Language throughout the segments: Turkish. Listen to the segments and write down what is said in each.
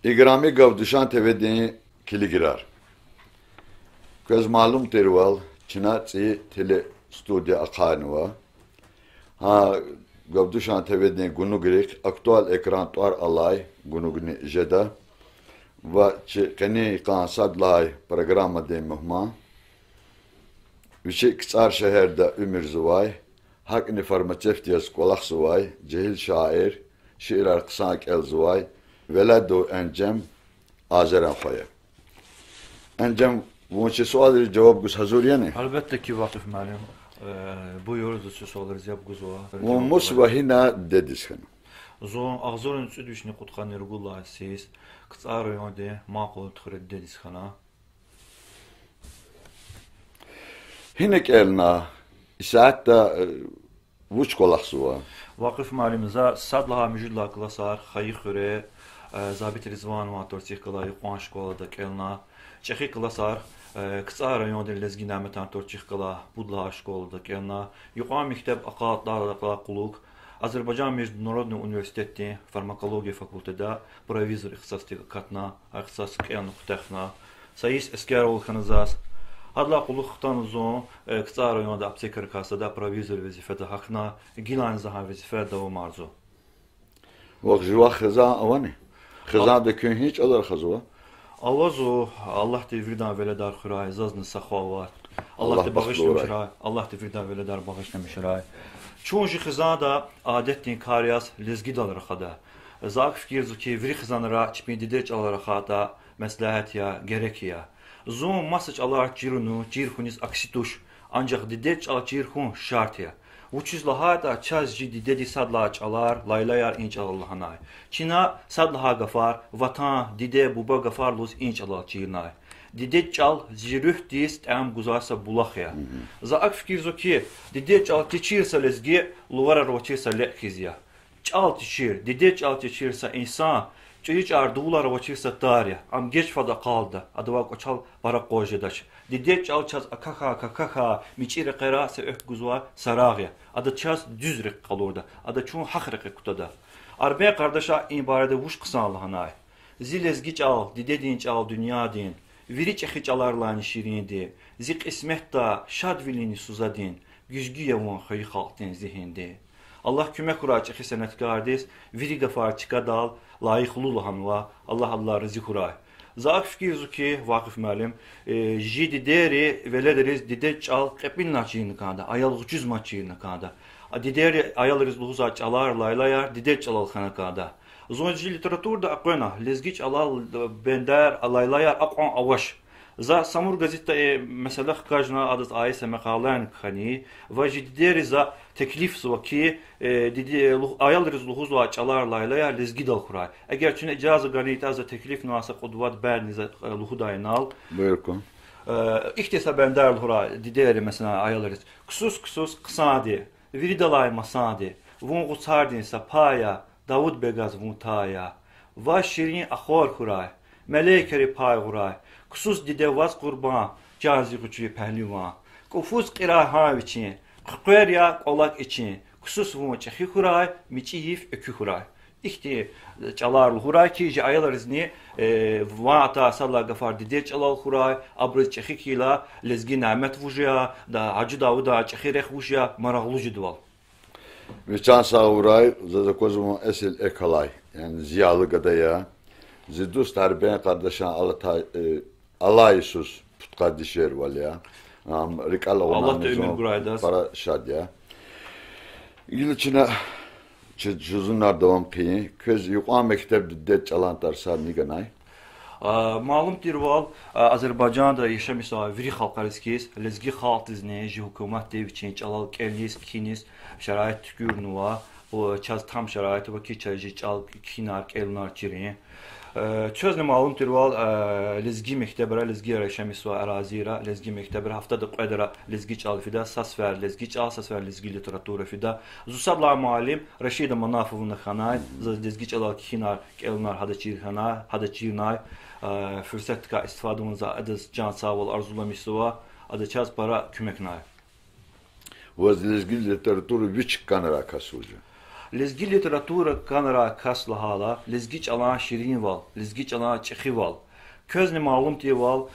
İgrami gavduşan tevedini kili girar. Köz malum terval, çinatsi tele stüdyo akanıva. Ha gavduşan tevedini gunu girik, aktual ekran tuar alay, gunu gini jeda. Ve keni kansad lay programa de muhma. Vişi kısar şehirde Ümür Zuvay, hak informatifdiyas kolak Zuvay, cehil şair, şiirar kısak el Zuvay, veladu encem Azeren Khoya. Encem bu sualı cevap güz hazır yani. Elbette ki vakıf malum. Buyuruz sorularız yap güzo. Bu musbahina dedis hanım. Zon ağzorun südüşni kutkan irgullah siz. Kısa rayonda maqul tıkred dedis khana. Hinek elna isaatta vuç kolak Zuva. Vakıf malimiza sadlaha müjidla klasar khayı khore zabit Rizvan matorsi kılay qanş kolada kelna. Çexi klasar kısa rayonda lezgi nametan torçih kala budla şkolada kelna. Yuqam mektep aqatlarla quluk. Azerbaycan Международный университетте фармакология факультета провизор ихсасти катна ахсас кяну техна sayıs eskerol khanazas adla quluqtan uzun kısa rayonda aptekar kasada provizor vazifede hakna gilan zaha vazifede o marzu. Vak jwa khaza avani. Khaza da kün hiç alır khazwa. Avazu Allah devirdan veledar khuray zazn sakhavat. Allah te bağışlamışray. Allah devirdan veledar bağışlamışray. Çoğuncu xizada adettin kariyas lezgi daları xada. Zak fikirzu ki viri xizanıra çipindideç alara xata meslahat ya gerek ya. Zon masıç alar cirunu cirhunis aksituş ancak dideç al cirhun şart ya. Uçuz lahada çazci didedi sadla alar laylayar inç Allah'anay. Çina sadla gafar vatan dide buba gafar luz inç Allah çirnay. Didet çal zirüh dist am guzasa bulakya. Zaak fikirzo ki didet çal teçirsa lezgi luvara roçirsa lekizya. Çal teçir, didet çal teçirsa insan çiç ardular roçirsa tarya. Am geç fada kaldı. Adava koçal para kojedaş. Didet çal çaz akaka miçire qirasa ök guzwa saragya. Adı çaz düzrik kalorda. Adı çun hakrık kutada. Arbe kardeşa ibarede vuş kısa Allah'anay. Zilezgi çal, didedin çal dünya din. Viri çehiç alarlan şirindi. Zik ismehta şadvilini suzadin. Güzgü yavun hayı halktin zihindi. Allah küme kura çehi senetkardiz. Viri gafar çıkadal. Layıklı lahanva. Allah rızı kuray. Zaak fikirzu ki vakıf malim. Jidi deri velederiz dide çal kepin naçiyini kanda. Ayal ucuz maçiyini kanda. Dideri ayal rizluğuz alar laylayar dide çalal kana kanda. Zonji literaturda aqona lezgiç alal bender alaylayar aqon avaş. Za samur gazeta mesela kajna adat ayse maqalan khani ve jidderi za teklif zwaki didi ayal rizluhuz va çalar laylayar lezgi dal kuray. Eğer çün icazı ganita za teklif nasa qudvat berni za luhudaynal. Buyurun. İhtisa bender hura dideri mesela ayal riz. Kusus qsadi. Viridalay masadi. Vun qutsardin sa paya. Davud begaz vutaya. Va şirin akhor kuray. Melekeri pay kuray. Kusus dide vaz kurban. Cazi kuçuyu pehlivan. Kufuz qira ha için. Qquer ya qolak için. Kusus vun çehi kuray. Miçiyif ökü kuray. İhti çalar kuray ki ayalar izni vaata sallah gafar dide çalal kuray. Abrız çehi kila lezgi namet vujya. Da Hacı Davuda çehi reh vujya. Maraglucu duval. Viçan savuray zazakozum esil ekalay. Yani ziyalı gadaya. Zidus tarbiyen kardeşan alaysus putka dişer val ya. Rikal Allah da ömür guraydas. Para şad ya. Yıl içine çözünler devam kıyı. Köz yuqan mektep diddet çalan tarsa niganay. Malum tirval Azerbaycan'da yaşamisa veri halkarıskiz lezgi halt izni hükümet devçin çalal kelnis kiniz şerait tükürnuva bu çaz tam şeraiti vaki çaycı çal kinar kelnar çirin çözne malum tirval lezgi mektebra lezgi yaşamisa arazira lezgi mektebra haftada qadra lezgi çal fida sasfer lezgi çal sasfer lezgi literatura fida zusabla malim Rashid Manafovna xanay lezgi çal kinar kelnar hada çirhana hada çirnay fırsat ka istifadımıza adız can sağol arzulamışsa adı çaz para kümek nay. Vazlezgi literaturu viç kanara kasucu. Lezgi literatura kanara kasla hala, lezgiç alan şirin val, lezgiç alan çehi val. Közne malum diye val,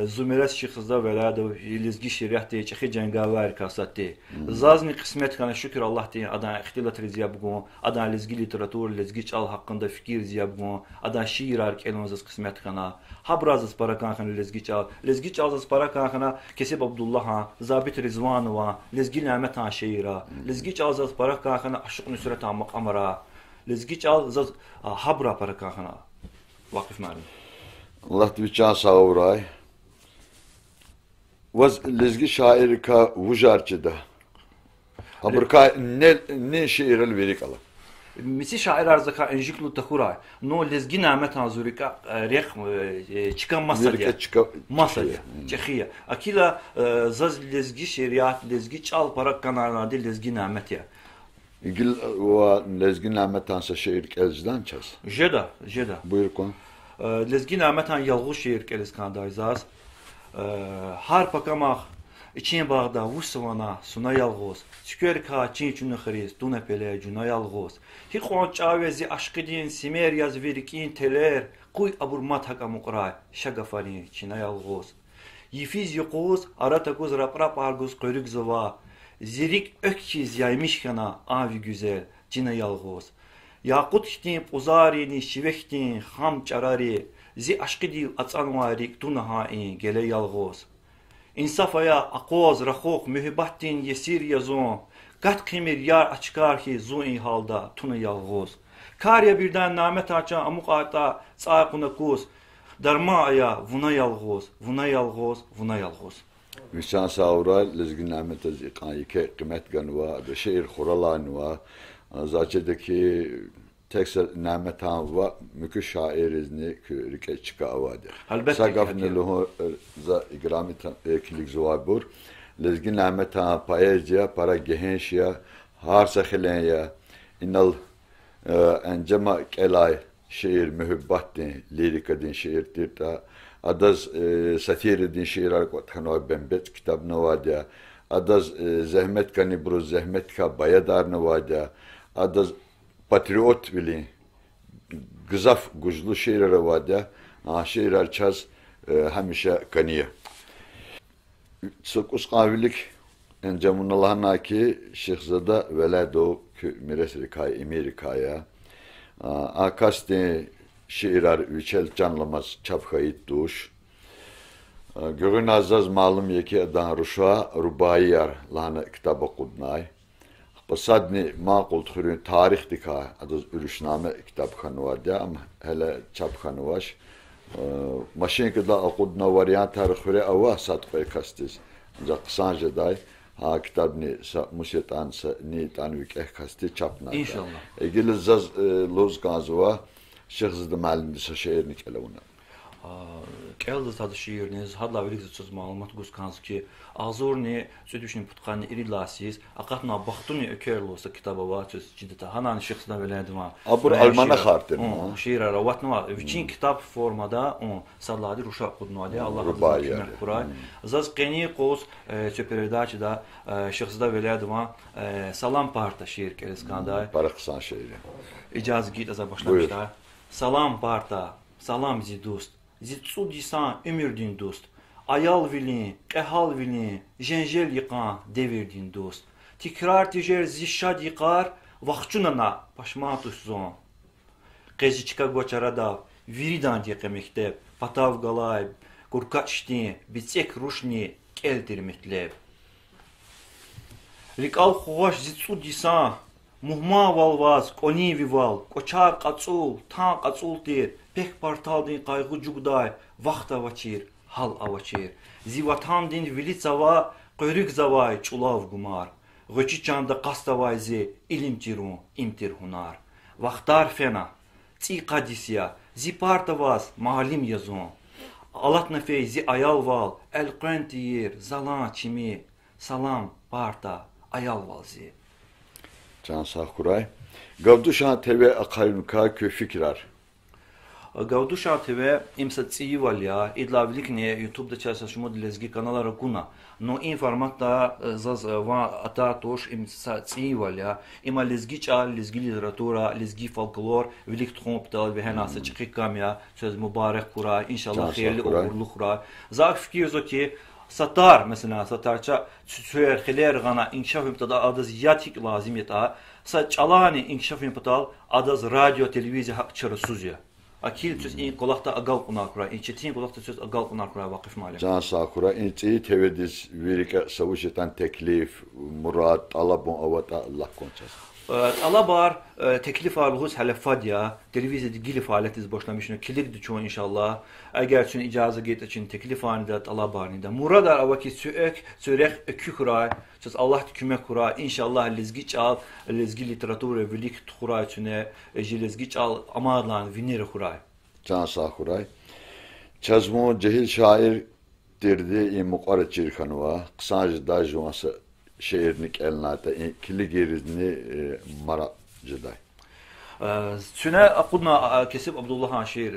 zümeres şıkızda velado, lezgi şiriyat diye çehi cengaver kasat diye. Zazni kısmet kana şükür Allah diye adan ihtilat riziya bugun, adan lezgi literatur, lezgiç al hakkında fikir riziya bugun, adan şiir ark elonzaz kısmet kana. Habrazız para kana lezgiç al, lezgiç alzaz para kana kesib Abdullah ha, zabit Rizvanova, lezgi nimet ha şiira, lezgiç alzaz para kana aşık nusret ha makamara, lezgiç alzaz habra para kana. Vakıf malum. Allah tviçan sağuray. Vaz lezgi şairi ka vujarçıda. Habrka ne şiirel verik ala. Misi şair arzaka enjiklu tahuray. No lezgi nimet ha zurika rek çıkan masaya. Masaya. Çehiya. Akila zaz lezgi şiiriyat, lezgi çal para kanarına de lezgi nimet ya. İgil o lezgi nimet hansa şiir kelzdan çaz. Jeda. Buyur kon. Lezgi nimetan yalğu şehir keleskandayzaz. Har pakamaq için bağda vusvana suna yalğuz. Şükür ka çin çunu xriz duna pele cuna yalğuz. Hi qon çavezi aşkidin simer yaz verikin teler kuy aburmat haka muqray şagafani çina yalğuz. Yifiz yuquz arata kuz rap argus quyruq zava. Zirik ökçiz yaymış kana avi güzel cina yalğuz. Yakut htin uzarini şivehtin ham çarari zi aşkı dil atsanvarik tunahain gele yalğoz. İnsafaya aqoz raxoq mühibattin yesir yazon gat qimir yar açkar ki zuin halda tuna yalğoz. Karya birden namet açan amuk ata tsaquna kuz darma aya vuna yalğoz vuna yalğoz. Visan sağuray lezgi nimet az iqayike kıymet ganwa da şiir khuralanwa. Zaçedeki tekrar nimet hanva mükü şairizni kürike çıkavadı. Sagafne lohu za igrami kilik zuabur. Lezgi nimet han paezya para gehenşya har sakhilenya inal encema kelay şiir mühibbatin lirikadin şiir tirta adaz satiridin şiirar kotkhano bembet kitab navadia adaz zahmet kani bro zahmet ka bayadar navadia adaz patriot bili gızaf guzlu şiirler vada şiirler çaz hamişe kaniye sokus qavilik encamunallahna ki Şehzada velado miresrikay Amerikaya akaste şiirler üçel canlamaz çapkayıt duş görün azaz malum yeki adan ruşa rubayar lana kitaba kudnay Basadni maqul txurun tarix dika adaz ürüşname kitapxanavada am hele çapxanavaş maşinkada aqudna variant tarixure ava satqay kastis ancaq qsanjaday ha kitabni musyetan ni tanvik kasti çapna İnşallah. Egilizaz lozgazova Şehzada malim disa şehirni kelevuna Keldi tadı şiiriniz, hadla velik söz malumat guskanız ki azorni södüşün putkanı irilasız, aqatna baxtuni ökerlosa kitaba var söz cidita hanan şıxsına veledima. Abur almana xartir. Şiir ravatna viçin kitap formada salladı ruşa qudnadi Allah razı Quray. Zaz qeni qos söperdaç da şıxsda veledima salam parta şiir keleskanday. Paraqsan şeiri. İcaz git aza başlamışlar. Salam parta, salam zi dost. Zitsu disan ömürdün dost. Ayal vilin, qehal vilin, jenjel yıkan devirdin dost. Tikrar tijer zişad yıkar, vaxçunana paşmat uszon. Qeziçka goçarada, viridan diye mektep, patav galay, kurkaçtin, bitsek ruşni, keldirmetleb. Rikal xoş zitsu disan, muhma valvaz, koni vival, koçar qaçul, tan qaçul dir. Pek partaldin qayğı cugday, vaxt avaçir, hal avaçir. Zivatan din vilit zava, quyruq zavay, çulav gumar. Gıçı çanda qastavayzi, ilim tirun, imtir hunar. Vaxtar fena, tsi qadisiya, zi partavaz, malim yazon. Alat nefey zi ayal val, el qentiyir, zalan çimi, salam parta, ayal val zi. Can Sakuray. Gavduşan TV akaynuka kö fikrar. Gavdusha TV imsa tsivalya idlavlikne YouTube'da çalışma lezgi kanallara guna. No informatta zaz va ata tosh imsa tsivalya ima lezgi çal lezgi literatura lezgi folklor velik txomptal ve henasa çıkıkam ya söz mübarek kura inşallah hayırlı uğurlu kura. Zak fikir ki satar mesela satarça süer khiler gana inkişaf imtada adı ziyatik lazimiyet a sa çalani inkişaf imtal adı radyo televizyon hakçırı suzya. Akil söz in kulakta agal kunakura, in çetin kulakta söz agal kunakura vakıf malum. Can sakura in çi tevediz virike savuşetan teklif, murat, talabun avata Allah konças. Alabar teklif alğuz halefadya, televizyon gili faaliyetiz başlamışını kilik düşün inşallah. Eğer çünkü icazı get için teklif anida alabarnida. Muradar avaki sürek ekükura, söz Allah küme kura inşallah lezgi çal, lezgi literatürü birlik kura için lezgi çal amadlan vinir kura. Can sakura. Çazmo cehil şair dirdi in muqara çirkanova, qısacı da juvası şehirnik elnata kiligirini mara ciday. Süne akudna kesip Abdullah Haşir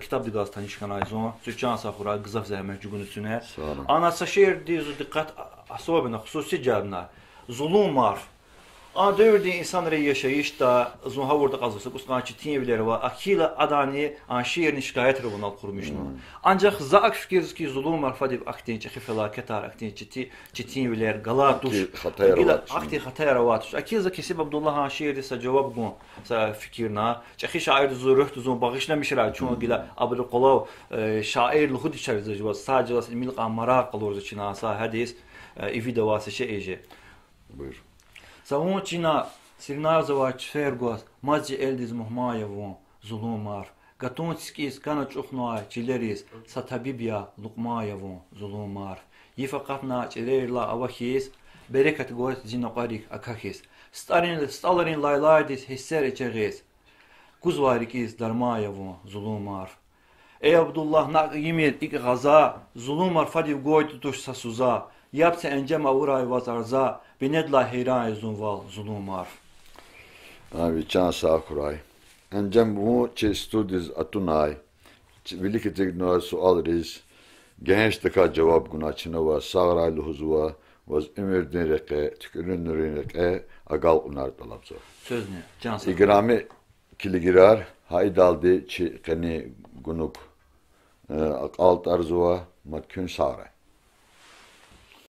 kitap digaz tanışkan ayzon. Süçan sakura gızaf zahmet cugunu süne. Anasa şehir dizu dikkat asabına hususi cebna. Zulum var. Ana dövrde insanlara yaşayışta zon havurda qazısı qusqançı tiyevileri var. Akila adani an şehrini şikayet rubunal kurmuşnu. Ancak zaak fikiriz ki zulum var fadib aktinci felaketar aktinci tiyeviler galatuş. Akti hataya ravatuş. Akila kesip Abdullah Haşir sa cevap gun sa fikirna. Çehi şair zuruht zon bağışlamış ra çünkü gila Abdul Qalav şair luhud içeriz cevap sadece vas milq amara qalur içina sa hadis ifide vasışı eje. Buyur. Savunçina Sirnazova Çfergos Mazci Eldiz Muhmayevon zulumar Gatunskis kana çuxnoa çileris Satabibya Lukmayevon zulumar Yifaqatna çilerla avahis bereket goz zinaqarik akakis Stalarin laylaydis hisser içeriz Kuzvarikis Darmayevon zulumar Ey Abdullah nak yimir ik gaza zulumar fadiv goy tutuş sasuza Yapsa encem avuray vazarza Benedla heyran zunval zulumar. Abi can sakuray. Encem bu çe studiz atunay. Veliki tekno sual riz. Genç deka cevap gunaçına va sağraylı huzva vaz emirdin reke tükürün reke agal unar talapso. Söz ne? Can sakuray. İgrami kiligirar haydaldi çi kani gunup alt arzuva matkün sağray.